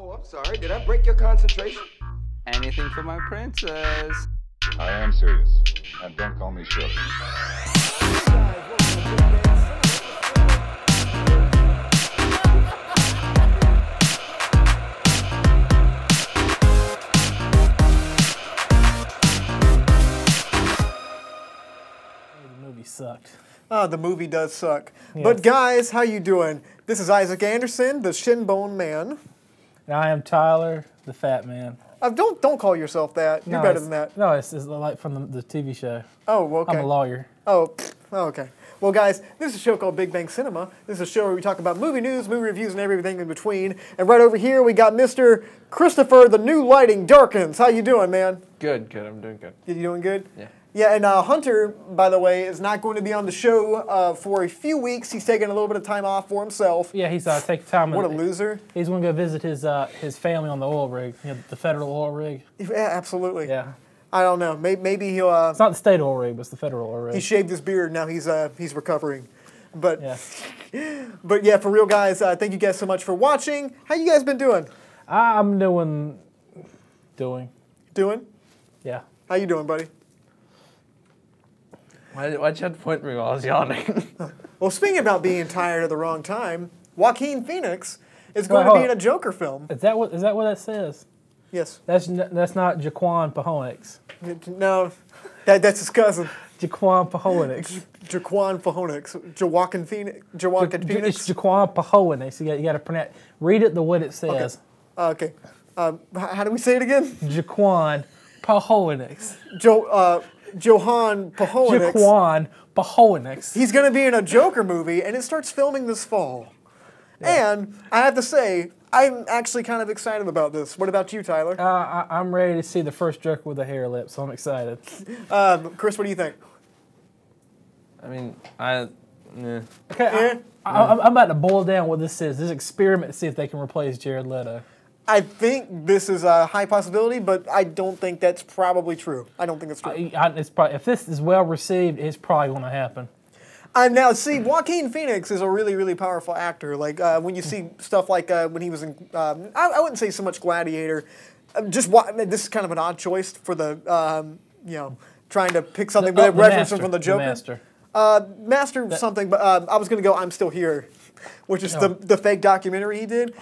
Oh, I'm sorry. Did I break your concentration? Anything for my princess. I am serious, and don't call me Shirley. The movie sucked. Oh, the movie does suck. Yes. But guys, how you doing? This is Isaac Anderson, the Shinbone Man. And I am Tyler, the fat man. Don't call yourself that. You're better than that. No, it's like from the TV show. Oh, okay. I'm a lawyer. Oh, okay. Well, guys, this is a show called Big Bang Cinema. This is a show where we talk about movie news, movie reviews, and everything in between. And right over here, we got Mr. Christopher, the New Lighting Darkins. How you doing, man? Good. I'm doing good. You doing good? Yeah. Yeah, and Hunter, by the way, is not going to be on the show for a few weeks. He's taking a little bit of time off for himself. Yeah, he's taking time. What a loser. He's going to go visit his family on the oil rig, the federal oil rig. Yeah, absolutely. Yeah. I don't know. Maybe he'll. It's not the state oil rig, but it's the federal oil rig. He shaved his beard. Now he's recovering. But yeah. But yeah, for real, guys. Thank you guys so much for watching. How you guys been doing? I'm doing. Doing? Yeah. How you doing, buddy? Why'd you have to point me while I was yawning? Well, speaking about being tired at the wrong time, Joaquin Phoenix is going to be in a Joker film. Is that what that says? Yes. That's not Jaquan Pahonix. No, that's his cousin. Jaquan Pahonix. Jaquan Pahonix. Joaquin Phoenix. Joaquin Phoenix. It's Jaquan Pahonix. You got to pronounce. Read it the way it says. Okay. How do we say it again? Jaquan Pahonix. Johan Pahonix. Jaquan Pahonix. He's going to be in a Joker movie, and it starts filming this fall. Yeah. And I have to say, I'm actually kind of excited about this. What about you, Tyler? I'm ready to see the first Joker with a hair lip, so I'm excited. Chris, what do you think? I mean, Okay, I'm about to boil down what this is. This experiment to see if they can replace Jared Leto. I think this is a high possibility, but I don't think that's probably true. I don't think it's true. It's probably, if this is well received, it's probably going to happen. Now, see, Joaquin Phoenix is a really, really powerful actor. Like, when you see stuff like when he was in, I wouldn't say so much Gladiator. This is kind of an odd choice for the, trying to pick something with a reference from the Joker. Master something, but I was going to go I'm Still Here, which is the fake documentary he did.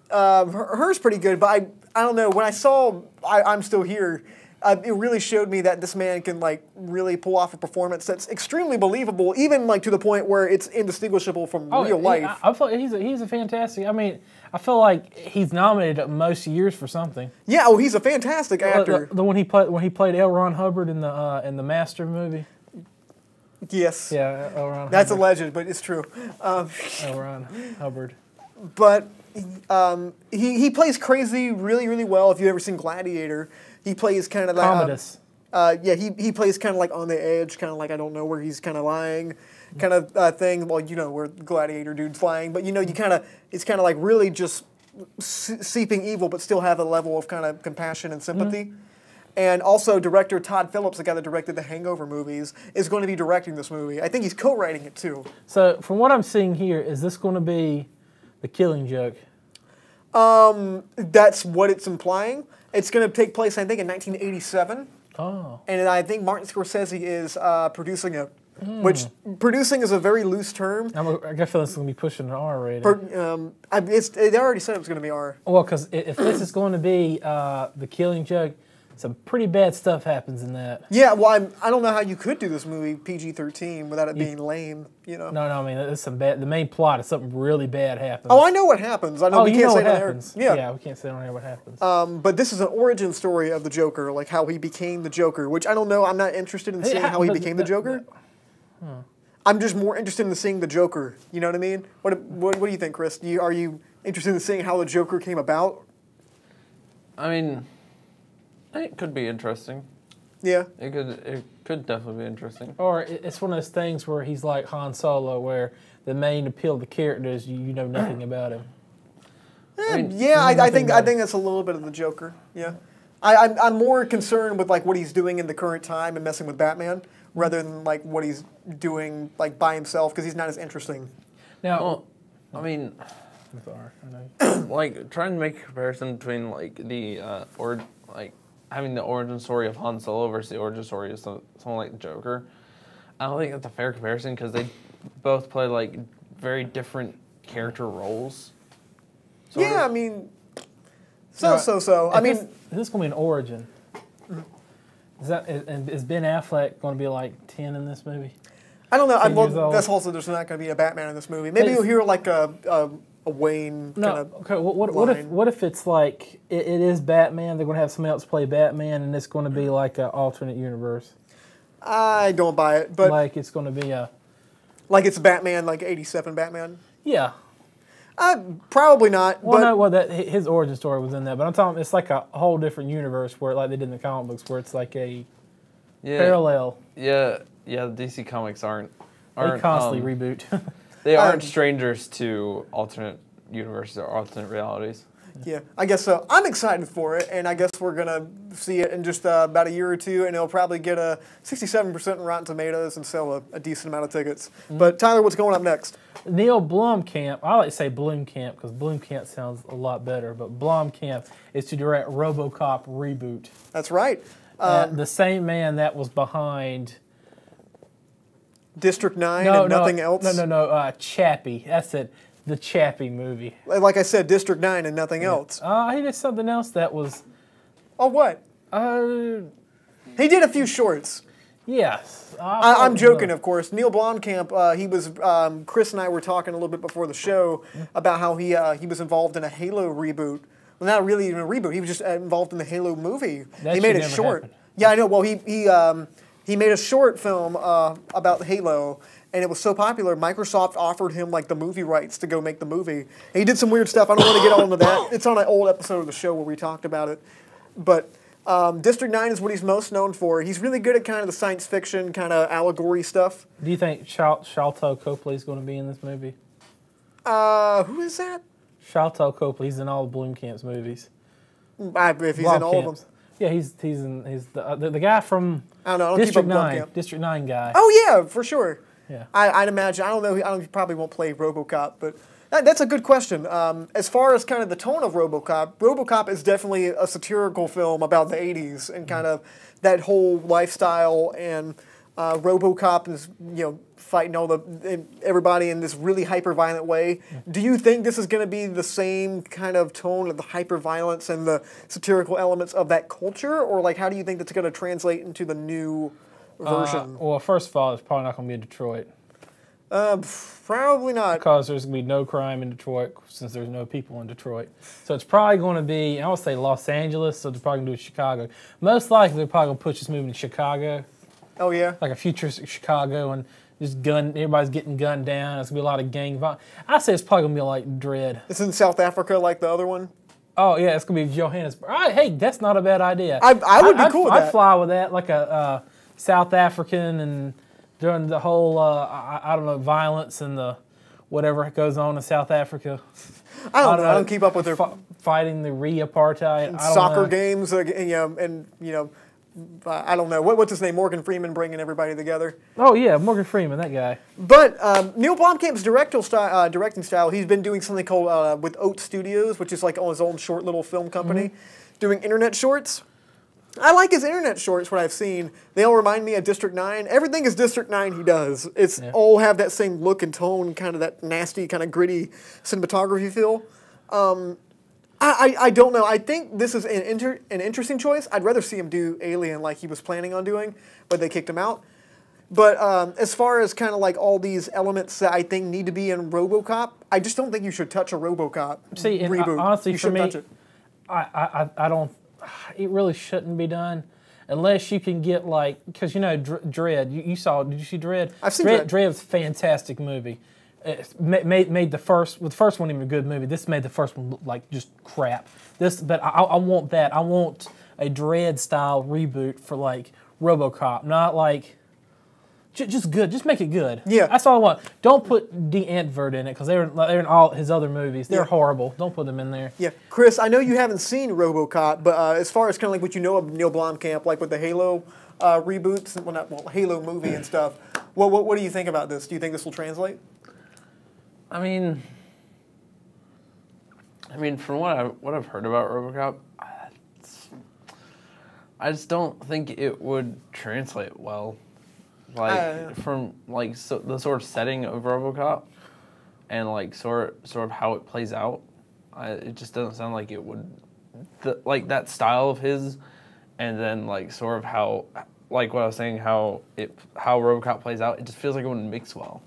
Her's pretty good, but I don't know. When I saw I'm Still Here, it really showed me that this man can really pull off a performance that's extremely believable, even to the point where it's indistinguishable from real life. I feel he's a fantastic. I mean, I feel like he's nominated most years for something. Yeah, oh, he's a fantastic actor. The one he played L. Ron Hubbard in the Master movie. Yes. Yeah, L. Ron. That's Hubbard. alleged, but it's true. L. Ron Hubbard. But he plays crazy really, really well. If you've ever seen Gladiator, he plays kind of like Commodus. He plays kind of like on the edge, kind of like I don't know where he's kind of lying, kind of thing. Well, where the Gladiator dude's lying, but it's kind of like really just seeping evil, but still have a level of kind of compassion and sympathy. Mm-hmm. And also, director Todd Phillips, the guy that directed the Hangover movies, is going to be directing this movie. I think he's co-writing it too. So, from what I'm seeing here, is this going to be The Killing Joke? That's what it's implying. It's going to take place, I think, in 1987. Oh. And I think Martin Scorsese is producing it, which producing is a very loose term. I feel this is going to be pushing an R rating. They already said it was going to be R. Well, because if this is going to be The Killing Joke, some pretty bad stuff happens in that. Yeah, well, I don't know how you could do this movie PG-13 without it being lame, No, I mean, there's some bad. The main plot is something really bad happens. Oh, I know what happens. I know we can't say what happens. Yeah, we can't say on here what happens. But this is an origin story of the Joker, like how he became the Joker, which I don't know. I'm not interested in seeing how he became the Joker. I'm just more interested in seeing the Joker. You know what I mean? What do you think, Chris? Are you interested in seeing how the Joker came about? I mean, it could be interesting. Yeah. It could definitely be interesting. Or it's one of those things where he's like Han Solo, where the main appeal of the character is you know nothing about him. I think that's a little bit of the Joker. Yeah. I'm more concerned with what he's doing in the current time and messing with Batman rather than what he's doing by himself because he's not as interesting. Now, I mean, I'm sorry. I know. Like, trying to make a comparison between, like, the, having the origin story of Han Solo versus the origin story of someone like the Joker, I don't think that's a fair comparison because they both play, like, very different character roles. Yeah, I mean, so. I mean, is this going to be an origin? Is Ben Affleck going to be like 10 in this movie? I don't know. 10 years old? That's also there's not going to be a Batman in this movie. Maybe you'll hear like a Wayne kind of. Okay. What if it's like it is Batman? They're going to have somebody else play Batman, and it's going to be like an alternate universe. I don't buy it, but like it's going to be a. Like it's Batman, like '87 Batman. Yeah. Probably not. Well, no, his origin story was in that, but I'm talking it's like a whole different universe where, like they did in the comic books, where it's like a parallel. Yeah, the DC comics aren't They constantly reboot. They aren't strangers to alternate universes or alternate realities. Yeah, I guess so. I'm excited for it, and I guess we're going to see it in just about a year or two, and it'll probably get a 67% in Rotten Tomatoes and sell a decent amount of tickets. But Tyler, what's going up next? Neil Blomkamp, I like to say Blomkamp because Blomkamp sounds a lot better, but Blomkamp is to direct RoboCop reboot. That's right. The same man that was behind District 9 and nothing else? No, Chappie. That's it. The Chappie movie. Like I said, District 9 and nothing else. He did something else that was... Oh, what? He did a few shorts. Yes. I'm joking, of course. Neil Blomkamp, he was... Chris and I were talking a little bit before the show about how he was involved in a Halo reboot. Well, not really even a reboot. He was just involved in the Halo movie. He made a short. Happened. Yeah, I know. Well, he made a short film about Halo, and it was so popular, Microsoft offered him like the movie rights to go make the movie. And he did some weird stuff. I don't want to get all into that. It's on an old episode of the show where we talked about it. But District 9 is what he's most known for. He's really good at kind of the science fiction, kind of allegory stuff. Do you think Sharlto Copley is going to be in this movie? Who is that? Sharlto Copley. He's in all of Blomkamp's movies. If he's in all of them. Yeah, he's the guy from I don't know. I don't District keep up 9. Blomkamp. District 9 guy. Oh yeah, for sure. Yeah. I'd imagine. I don't know. He probably won't play RoboCop, but that's a good question. As far as kind of the tone of RoboCop is definitely a satirical film about the '80s and kind of that whole lifestyle. And RoboCop is fighting everybody in this really hyper-violent way. Do you think this is going to be the same kind of tone of the hyper-violence and the satirical elements of that culture, or like how do you think that's going to translate into the new version? Well, first of all, it's probably not going to be in Detroit. Probably not. Because there's going to be no crime in Detroit since there's no people in Detroit. So it's probably going to be, I would say Los Angeles, so they're probably going to do it in Chicago. Most likely they're probably going to push this movie to Chicago. Oh, yeah? Like a futuristic Chicago and just everybody's getting gunned down. It's going to be a lot of gang violence. I say it's probably going to be like Dread. It's in South Africa like the other one? Oh, yeah, it's going to be Johannesburg. Hey, that's not a bad idea. I would be cool with that. I'd fly with that, like a South African and during the whole, I don't know, violence and the whatever goes on in South Africa. I don't know. I don't keep up with their... Fighting the re-apartheid. Soccer games, I don't know. What's his name? Morgan Freeman bringing everybody together. Oh, yeah, Morgan Freeman, that guy. But Neil Blomkamp's directing style, he's been doing something called with Oat Studios, which is like on his own short little film company, doing internet shorts. I like his internet shorts, what I've seen. They all remind me of District 9. Everything is District 9 he does. It's all have that same look and tone, kind of that nasty, kind of gritty cinematography feel. I don't know. I think this is an interesting choice. I'd rather see him do Alien like he was planning on doing, but they kicked him out. But as far as kind of like all these elements that I think need to be in RoboCop, I just don't think you should touch a RoboCop reboot. Honestly, you for me, touch it. I don't. It really shouldn't be done unless you can get like, because Dredd. You saw? Did you see Dredd? I've seen Dredd. Dredd's a fantastic movie. It made the first one even a good movie. This made the first one look like just crap. But I want that. I want a Dredd style reboot for like RoboCop, not like just good. Just make it good. Yeah, that's all I want. Don't put D. Antvert in it because they're in all his other movies. They're horrible. Don't put them in there. Yeah, Chris, I know you haven't seen RoboCop, but as far as kind of like what you know of Neil Blomkamp, like with the Halo reboots, Halo movie and stuff. What do you think about this? Do you think this will translate? I mean, I mean, from what I've heard about RoboCop, I just don't think it would translate well. Like from like the sort of setting of RoboCop, and like sort of how it plays out, it just doesn't sound like it would, like that style of his, and then like sort of how, like what I was saying, how RoboCop plays out, it just feels like it wouldn't mix well.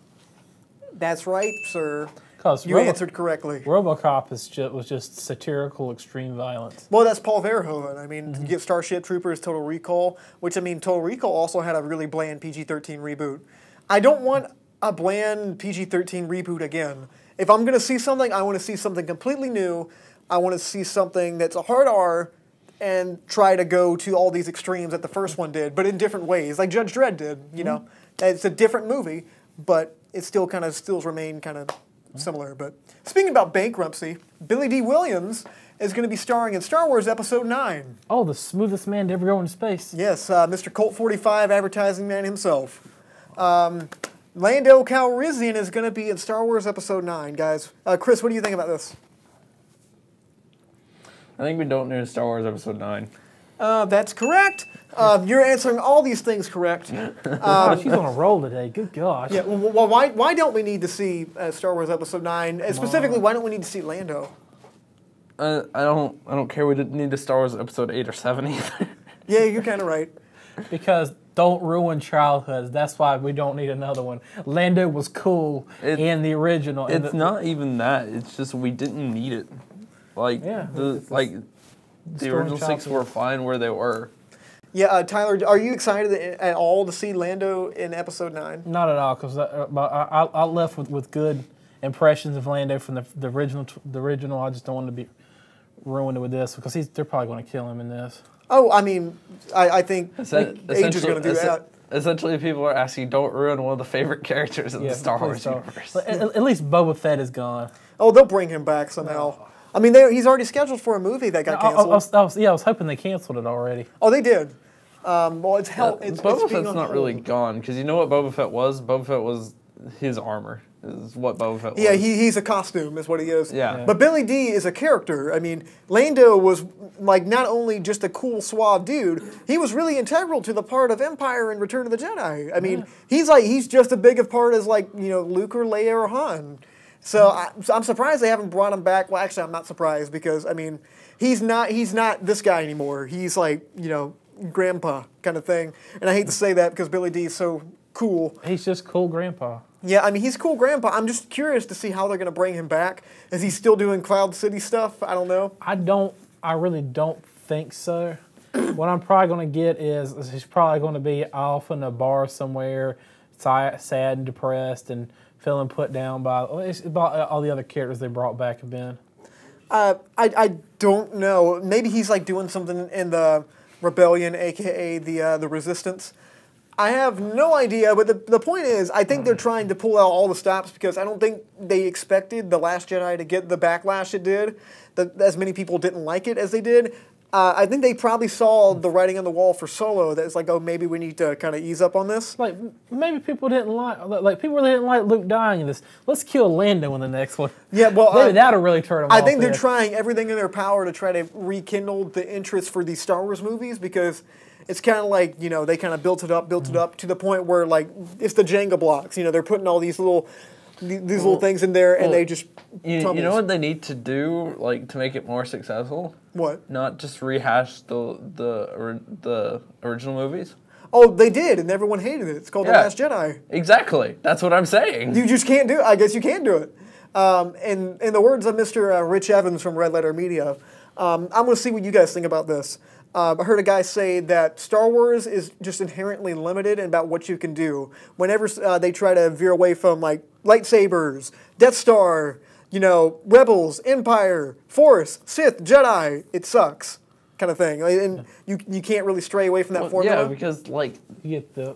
That's right, sir. Because You answered correctly. RoboCop was just satirical extreme violence. Well, that's Paul Verhoeven. I mean, you get Starship Troopers, Total Recall, which, I mean, Total Recall also had a really bland PG-13 reboot. I don't want a bland PG-13 reboot again. If I'm going to see something, I want to see something completely new. I want to see something that's a hard R and try to go to all these extremes that the first one did, but in different ways, like Judge Dredd did, you know. It's a different movie, but it still kind of remain kind of similar. But speaking about bankruptcy, Billy D. Williams is going to be starring in Star Wars Episode 9. Oh, the smoothest man to ever go into space. Yes, Mr. Colt 45 advertising man himself. Lando Calrissian is going to be in Star Wars Episode 9, guys. Chris, what do you think about this? I think we don't need a Star Wars Episode 9. That's correct. You're answering all these things correct. She's on a roll today. Good gosh. Yeah. Well, why don't we need to see Star Wars Episode 9? Specifically, why don't we need to see Lando? I don't care. We didn't need a Star Wars Episode 8 or 7 either. Yeah, you're kind of right. Because don't ruin childhoods. That's why we don't need another one. Lando was cool in the original. It's not even that. It's just we didn't need it. Like the original 6 were fine where they were. Yeah, Tyler, are you excited at all to see Lando in Episode 9? Not at all, because I left with good impressions of Lando from the original. I just don't want to be ruined with this, because they're probably going to kill him in this. Oh, I mean, I think Age is going to do that. Essentially, people are asking, don't ruin one of the favorite characters in the Star Wars universe. At least Boba Fett is gone. Oh, they'll bring him back somehow. I mean, he's already scheduled for a movie that got canceled. I was hoping they canceled it already. Oh, they did. Well, it's hell. Boba Fett's not really gone, because you know what Boba Fett was? Boba Fett was his armor. Is what Boba Fett was. Yeah, he's a costume, is what he is. Yeah. But Billy D is a character. I mean, Lando was like not only just a cool, suave dude, he was really integral to the part of Empire and Return of the Jedi. I mean, he's just as big a part as Luke or Leia or Han. So I'm surprised they haven't brought him back. Well, actually, I'm not surprised, because I mean, he's not this guy anymore. He's grandpa kind of thing. And I hate to say that because Billy D is so cool. He's just cool grandpa. Yeah, I mean, he's cool grandpa. I'm just curious to see how they're going to bring him back. Is he still doing Cloud City stuff? I don't know. I really don't think so. What I'm probably going to get is he's probably going to be off in a bar somewhere, sad and depressed and feeling put down by all the other characters they brought back have been. I don't know. Maybe he's doing something in the Rebellion, aka the Resistance. I have no idea, but the point is, I think they're trying to pull out all the stops, because I don't think they expected The Last Jedi to get the backlash it did. As many people didn't like it as they did. I think they probably saw the writing on the wall for Solo. That it's oh, maybe we need to kind of ease up on this. Maybe people didn't people really didn't like Luke dying in this. Let's kill Lando in the next one. Yeah, well, maybe that'll really turn them off. I think they're trying everything in their power to try to rekindle the interest for these Star Wars movies, because it's kind of they kind of built it up to the point where it's the Jenga blocks. They're putting all these little things in there, and they just you know what they need to do to make it more successful? What? Not just rehash the original movies. Oh, they did, and everyone hated it. It's called The Last Jedi. Exactly. That's what I'm saying. You just can't do it. I guess you can't do it. In the words of Mr. Rich Evans from Red Letter Media, I'm going to see what you guys think about this. I heard a guy say that Star Wars is just inherently limited about what you can do. Whenever they try to veer away from lightsabers, Death Star, Rebels, Empire, Force, Sith, Jedi, it sucks, kind of thing. And you can't really stray away from that formula. Yeah, because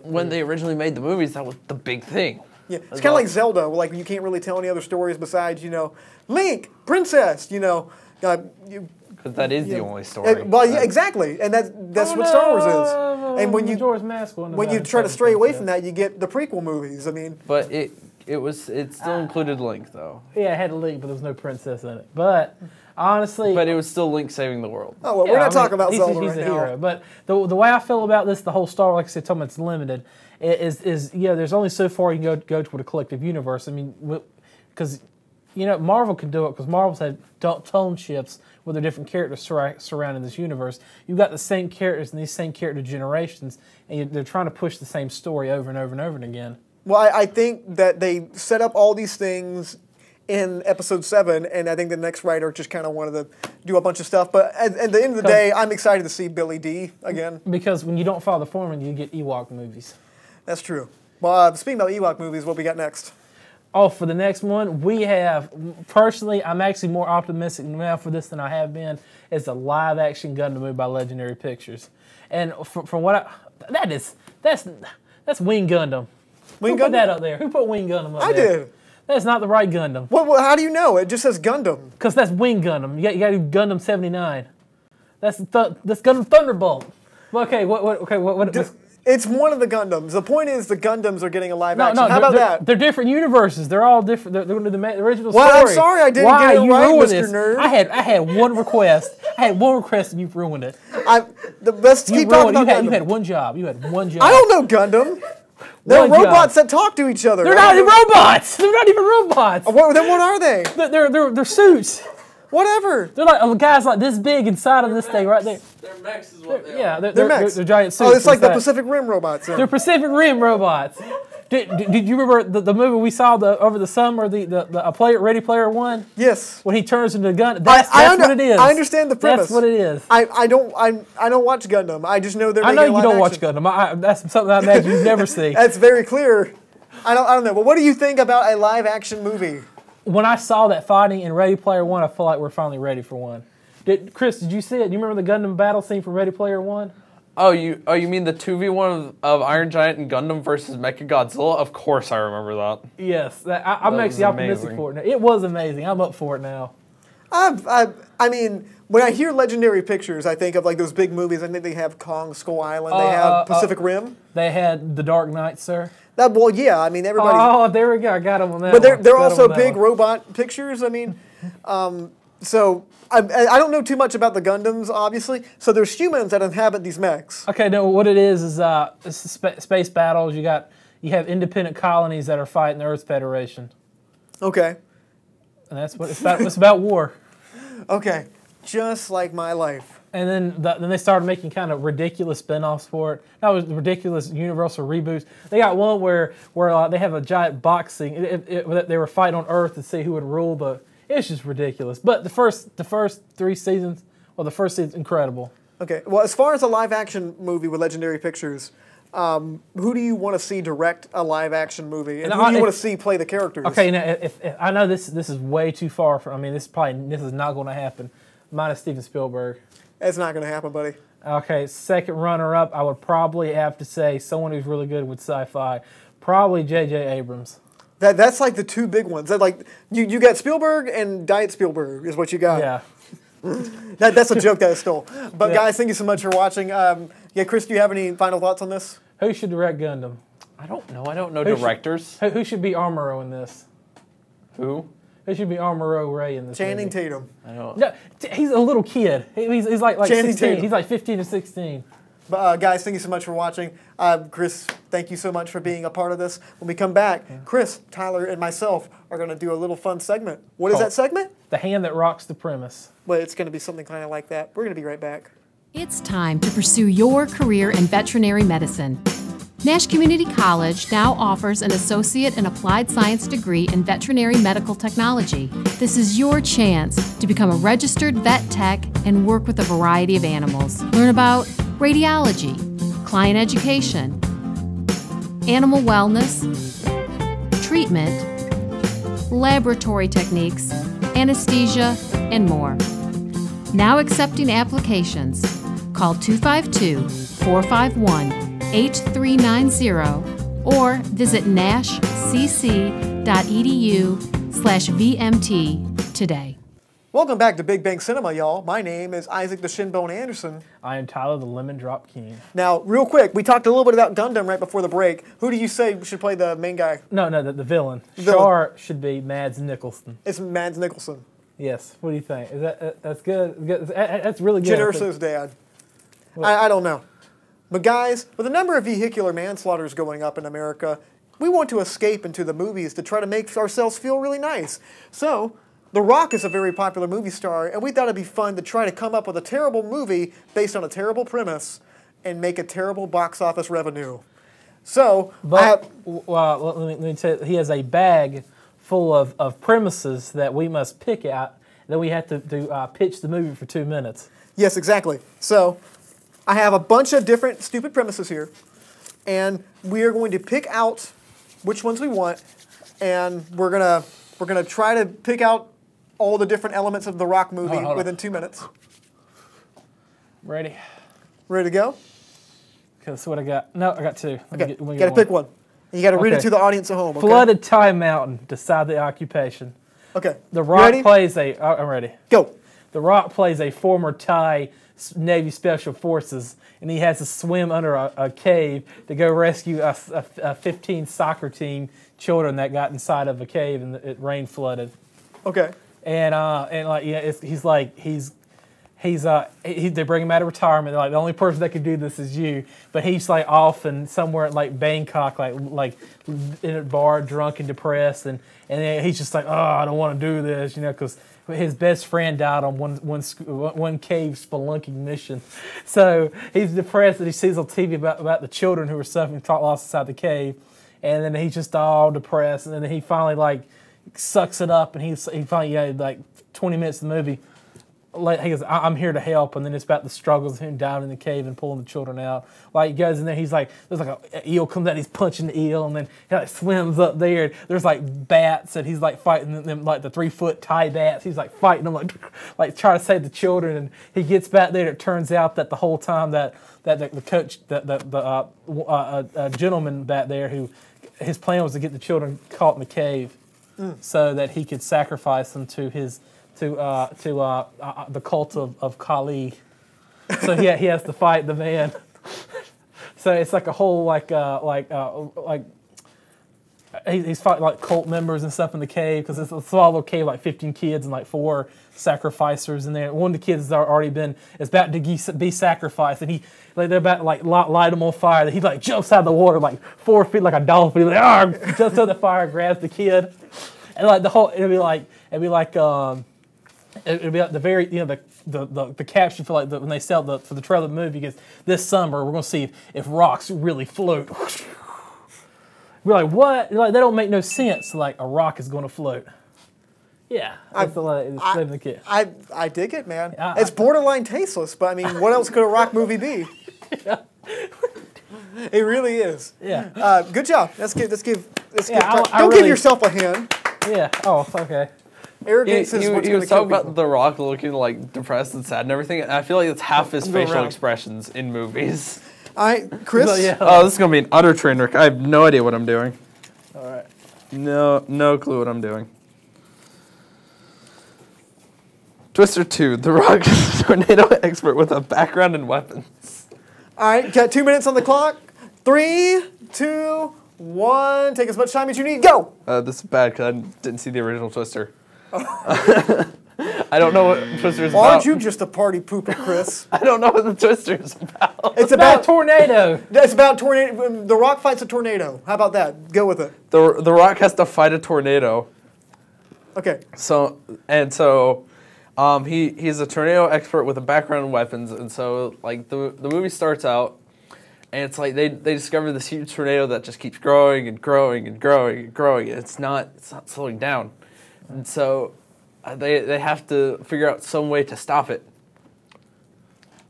when they originally made the movies, that was the big thing. Yeah, it's kind of like Zelda, where you can't really tell any other stories besides Link, Princess, Because that is the only story. Yeah, exactly, and that's what Star Wars is. And when you try to stray away from that, you get the prequel movies. I mean, but it still included Link though. Yeah, it had a Link, but there was no princess in it. But Honestly, But it was still Link saving the world. Oh, well, yeah, we're not I mean, talking about he's, Zelda he's right a now. hero. But the way I feel about this, the whole Star Wars, like I said, talking about it's limited, is there's only so far you can go to with a collective universe. I mean, because Marvel can do it because Marvel's had tone shifts with their different characters surrounding this universe. You've got the same characters and these same character generations, and they're trying to push the same story over and over and over again. Well, I think that they set up all these things in episode 7, and I think the next writer just kind of wanted to do a bunch of stuff. But at the end of the day, I'm excited to see Billy D again. Because when you don't follow the formula, you get Ewok movies. That's true. Well, speaking about Ewok movies, what we got next? Oh, for the next one, we have, personally, I'm actually more optimistic now for this than I have been. It's a live-action Gundam movie by Legendary Pictures. And from what that's Wing Gundam. Wing Who put Gundam? that up there? Who put Wing Gundam up I there? did. That's not the right Gundam. Well, how do you know? It just says Gundam. Because that's Wing Gundam. You got to do Gundam 79. That's Gundam Thunderbolt. Okay, what It's one of the Gundams. The point is the Gundams are getting a live action. No, How about that? They're different universes. They're all different. They're going to do the original story. Well, I'm sorry I didn't get it you right, ruined Mr. this? Nerd. I had one request. And you've ruined it. Let's keep talking about Gundam. You had one job. You had one job. I don't know Gundam. They're robots that talk to each other. They're not even robots. They're not even robots. Then what are they? They're suits. Whatever. They're like guys like this big inside of this thing right there. Their mechs is what they are. Yeah, they're mechs. They're giant suits. Oh, it's like the Pacific Rim robots. Then. They're Pacific Rim robots. Did you remember the movie we saw over the summer, Ready Player One? Yes. When he turns into a gun. That's what it is. I understand the premise. That's what it is. I don't watch Gundam. I just know they're making I a know live you don't action. watch Gundam. That's something I imagine you'd never see. That's very clear. I don't know. But what do you think about a live action movie? When I saw that fighting in Ready Player One, I feel like we're finally ready for one. Chris, did you see it? Do you remember the Gundam battle scene from Ready Player One? Oh, you mean the 2v1 of Iron Giant and Gundam versus Mechagodzilla? Of course I remember that. Yes, I'm actually optimistic for it now. It was amazing. I'm up for it now. I mean, when I hear Legendary Pictures, I think of like those big movies. I think they have Kong Skull Island. They have Pacific Rim. They had The Dark Knight, sir. Well, yeah. I mean, everybody. Oh, there we go. I got them on that. But they're also big robot pictures. I mean, so I don't know too much about the Gundams, obviously. So there's humans that inhabit these mechs. Okay, no. What it is space battles. You have independent colonies that are fighting the Earth Federation. Okay. And that's what it's about. It's about war. Okay, just like my life. And then they started making kind of ridiculous spin-offs for it. That was ridiculous Universal reboots. They got one where they have a giant boxing. They were fighting on Earth to see who would rule the. It's just ridiculous. But the first 3 seasons, the first season's incredible. Okay. Well, as far as a live-action movie with Legendary Pictures, who do you want to see direct a live-action movie, and who do you want to see play the characters? Okay, now if I know this is way too far. This is not going to happen. Minus Steven Spielberg. It's not going to happen, buddy. Okay, second runner-up, I would probably have to say someone who's really good with sci-fi. Probably J.J. Abrams. That's like the two big ones. That like you got Spielberg and Diet Spielberg is what you got. Yeah. That's a joke that I stole. But guys, thank you so much for watching. Chris, do you have any final thoughts on this? Who should direct Gundam? I don't know directors. Who should be Amuro in this? Who? Who should be Amuro Ray in this Channing movie? Tatum. I don't. No, he's a little kid. He's like Channing 16. Tatum. He's like 15 or 16. But guys, thank you so much for watching. Chris, thank you so much for being a part of this. When we come back, Chris, Tyler, and myself are going to do a little fun segment. What is that segment? The Hand That Rocks the Premise. Well, it's going to be something kind of like that. We're going to be right back. It's time to pursue your career in veterinary medicine. Nash Community College now offers an Associate in Applied Science degree in Veterinary Medical Technology. This is your chance to become a registered vet tech and work with a variety of animals. Learn about radiology, client education, animal wellness, treatment, laboratory techniques, anesthesia, and more. Now accepting applications. Call 252-451-8390 or visit nashcc.edu/VMT today. Welcome back to Big Bang Cinema, y'all. My name is Isaac the Shinbone Anderson. I am Tyler the Lemon Drop King. Now, real quick, we talked a little bit about Gundam right before the break. Who do you say should play the main guy? No, the villain. Villain. Char should be Mads Mikkelsen. It's Mads Mikkelsen. Yes. What do you think? Is that's good? That's really good. Jyn Erso's dad. I don't know. But guys, with the number of vehicular manslaughters going up in America, we want to escape into the movies to try to make ourselves feel really nice. So, The Rock is a very popular movie star, and we thought it'd be fun to try to come up with a terrible movie based on a terrible premise and make a terrible box office revenue. So, but let me tell you, he has a bag full of premises that we must pick out. Then we have to pitch the movie for 2 minutes. Yes, exactly. So, I have a bunch of different stupid premises here, and we are going to pick out which ones we want, and we're gonna try to pick out all the different elements of the Rock movie within 2 minutes. Ready? Ready to go? Okay, that's what I got. No, I got two. Okay, you got to pick one. And you got to read it to the audience at home. Okay? Flooded Thai Mountain. Decide the occupation. Okay. The Rock plays a. I'm ready. Go. The Rock plays a former Thai Navy Special Forces, and he has to swim under a cave to go rescue a 15 soccer team children that got inside of a cave and it rain flooded. Okay. And like they bring him out of retirement. They're like, the only person that can do this is you. But he's like off and somewhere in like Bangkok, like in a bar, drunk and depressed, and then he's just like, oh, I don't want to do this, because his best friend died on one cave spelunking mission. So he's depressed and he sees on TV about the children who were suffering loss inside the cave, and then he's just all depressed, and then he finally like sucks it up, and he finally like 20 minutes of the movie. He goes, I'm here to help, and then it's about the struggles of him down in the cave and pulling the children out. Like, he goes in there, he's like, there's like an eel comes out, he's punching the eel, and then he like swims up there. There's like bats, and he's like fighting them, like the 3-foot Thai bats. He's like fighting them, like trying to save the children. And he gets back there, and it turns out that the whole time that the coach, a gentleman back there, who his plan was to get the children caught in the cave, so that he could sacrifice them to his. The cult of Kali. So he has to fight the man. So it's like a whole he's fighting like cult members and stuff in the cave, because it's a small little cave, like 15 kids and like 4 sacrificers in there. One of the kids has already is about to be sacrificed, and they're about to like light him on fire. He like jumps out of the water like 4 feet like a dolphin. He's like, jumps out of the fire, grabs the kid, and like it'd be like the very, the caption for like when they sell for the trailer of the movie is, this summer we're gonna see if rocks really float. We're like, what? Like, that don't make no sense. Like, a rock is gonna float. Yeah, I dig it, man. It's borderline tasteless, but I mean, what else could a rock movie be? Yeah. It really is. Yeah. Good job. Let's give. Don't give yourself a hand. Yeah. Oh, okay. Arrogance is what's he going was to kill talking about people. The Rock looking like depressed and sad and everything. And I feel like it's half his facial expressions in movies. All right, Chris. Oh, this is gonna be an utter train wreck. I have no idea what I'm doing. All right. No clue what I'm doing. Twister 2, The Rock is a tornado expert with a background in weapons. All right, got 2 minutes on the clock. 3, 2, 1. Take as much time as you need. Go. This is bad because I didn't see the original Twister. I don't know what Twister is about. Aren't you just a party pooper, Chris? I don't know what the Twister is about. It's about tornado. It's about tornado. The Rock fights a tornado. How about that? Go with it. The Rock has to fight a tornado. Okay. So he's a tornado expert with a background in weapons, and so like the movie starts out, and it's like they discover this huge tornado that just keeps growing and growing and growing and growing. It's not slowing down, and so they have to figure out some way to stop it.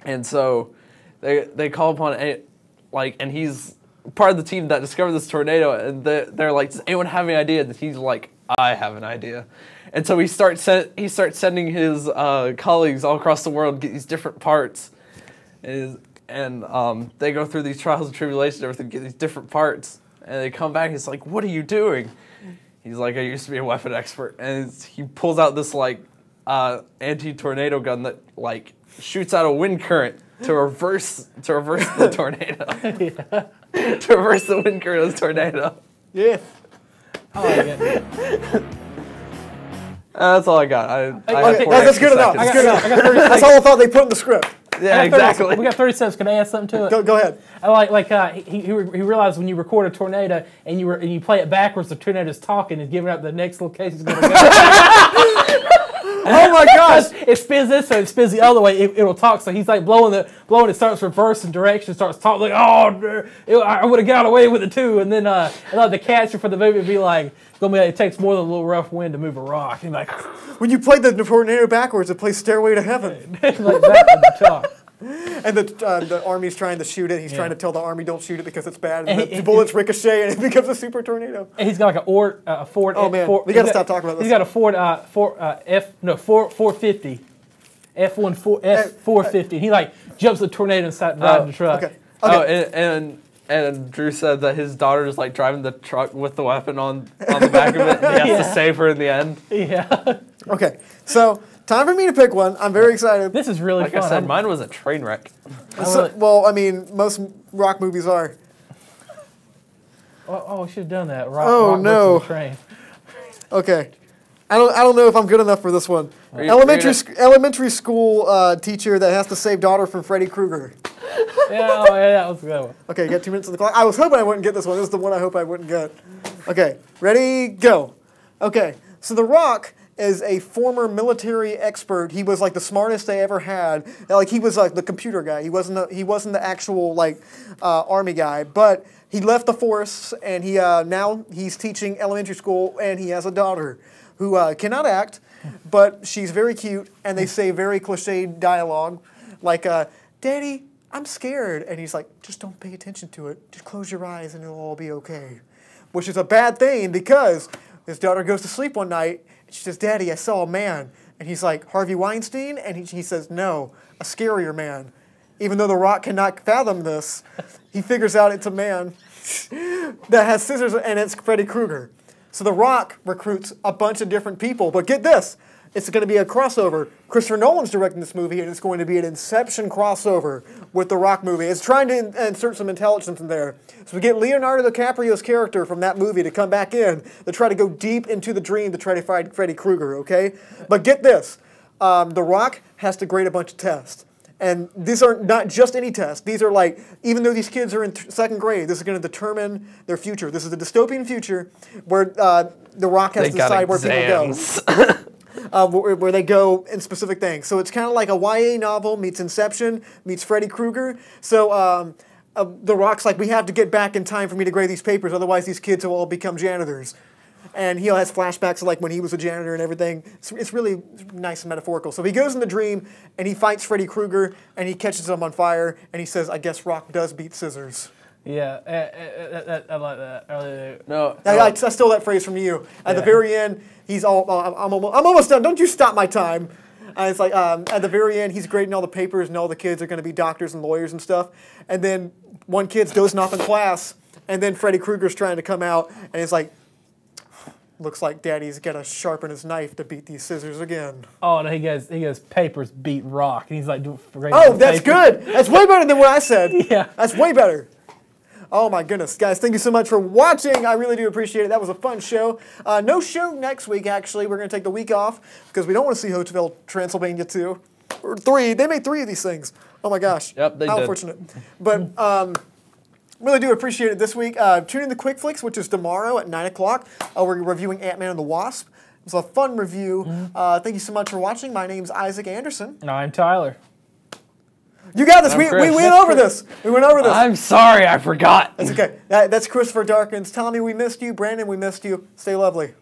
And so they call upon and he's part of the team that discovered this tornado, and they're like, does anyone have any idea? And he's like, I have an idea. And so he starts sending his colleagues all across the world to get these different parts, and they go through these trials and tribulations and everything to get these different parts, and they come back and it's like, what are you doing? He's like, I used to be a weapon expert, and he pulls out this like anti-tornado gun that like shoots out a wind current to reverse the tornado. Yeah. To reverse the wind current of the tornado. Yeah. Oh, yeah. That's all I got. I have Okay, 4 that's good extra enough. seconds. That's good enough. I got 30 That's all I thought they put in the script. Yeah, I got 30 exactly. We got 30 seconds. Can I add something to it? Go ahead. He realized when you record a tornado and you play it backwards, the tornado's talking and giving out the next location is going to go. Oh my gosh! It spins this way, it spins the other way. It'll talk. So he's like blowing. It starts reversing direction. Starts talking like, "Oh, I would have got away with it too." And then the caption for the movie would be like, "It takes more than a little rough wind to move a rock." And like, When you played the tornado backwards, it plays "Stairway to Heaven," like that would talk. and the army's trying to shoot it. He's trying to tell the army don't shoot it because it's bad, and the And bullets ricochet, and it becomes a super tornado. And he's got like a Ford. Oh man, Ford, we gotta stop talking about this. He's got a Ford 450, F450. And he like jumps the tornado inside driving the truck. Okay. Oh, and Drew said that his daughter is like driving the truck with the weapon on the back of it, and he has to save her in the end. Yeah. Okay, so time for me to pick one. I'm very excited. This is really Like fun. I said, mine was a train wreck. Well, I mean, most rock movies are. we should have done that. Rock, Oh, rock no. versus the train. Okay, I don't know if I'm good enough for this one. Elementary school teacher that has to save daughter from Freddy Krueger. Yeah, that was a good one. Okay, you got 2 minutes on the clock. I was hoping I wouldn't get this one. This is the one I hope I wouldn't get. Okay, ready, go. Okay, so The Rock is a former military expert. He was like the smartest they ever had. Like he was like the computer guy. He wasn't the actual like army guy. But he left the force, and he now he's teaching elementary school, and he has a daughter who cannot act, but she's very cute, and they say very cliched dialogue, like "Daddy, I'm scared," and he's like, "Just don't pay attention to it. Just close your eyes, and it'll all be okay," which is a bad thing because his daughter goes to sleep one night. She says, "Daddy, I saw a man." And he's like, "Harvey Weinstein?" And he says, "No, a scarier man." Even though The Rock cannot fathom this, he figures out it's a man that has scissors, and it's Freddy Krueger. So The Rock recruits a bunch of different people. But get this, it's going to be a crossover. Christopher Nolan's directing this movie, and it's going to be an Inception crossover with the Rock movie. It's trying to insert some intelligence in there. So we get Leonardo DiCaprio's character from that movie to come back in to try to go deep into the dream to try to find Freddy Krueger, okay? But get this, The Rock has to grade a bunch of tests. And these are not just any tests. These are like, even though these kids are in second grade, this is going to determine their future. This is a dystopian future where The Rock has to decide where people go. Where they go in specific things. So it's kind of like a YA novel meets Inception, meets Freddy Krueger. So The Rock's like, we have to get back in time for me to grade these papers, otherwise these kids will all become janitors. And he has flashbacks of like when he was a janitor and everything. It's really nice and metaphorical. So he goes in the dream and he fights Freddy Krueger and he catches him on fire and he says, "I guess Rock does beat scissors." Yeah, I like that. I really do. No, I stole that phrase from you. At the very end, he's all, I'm almost done. Don't you stop my time. And it's like, at the very end, he's grading all the papers and all the kids are going to be doctors and lawyers and stuff. And then one kid's dozing off in class and then Freddy Krueger's trying to come out and it's like, "Looks like Daddy's got to sharpen his knife to beat these scissors again." Oh no, he goes papers beat rock, and he's like doing. Oh, that's good. That's way better than what I said. Yeah, that's way better. Oh my goodness, guys! Thank you so much for watching. I really do appreciate it. That was a fun show. No show next week. Actually, we're going to take the week off because we don't want to see Hotel Transylvania 2 or 3. They made 3 of these things. Oh my gosh. Yep, they How did. unfortunate. But really do appreciate it this week. Tune in to Quick Flicks, which is tomorrow at 9 o'clock. We're reviewing Ant-Man and the Wasp. It was a fun review. Thank you so much for watching. My name's Isaac Anderson. And I'm Tyler. You got this. We Chris. went over this. We went over this. I'm sorry, I forgot. That's okay. That's Christopher Darkins. Tommy, we missed you. Brandon, we missed you. Stay lovely.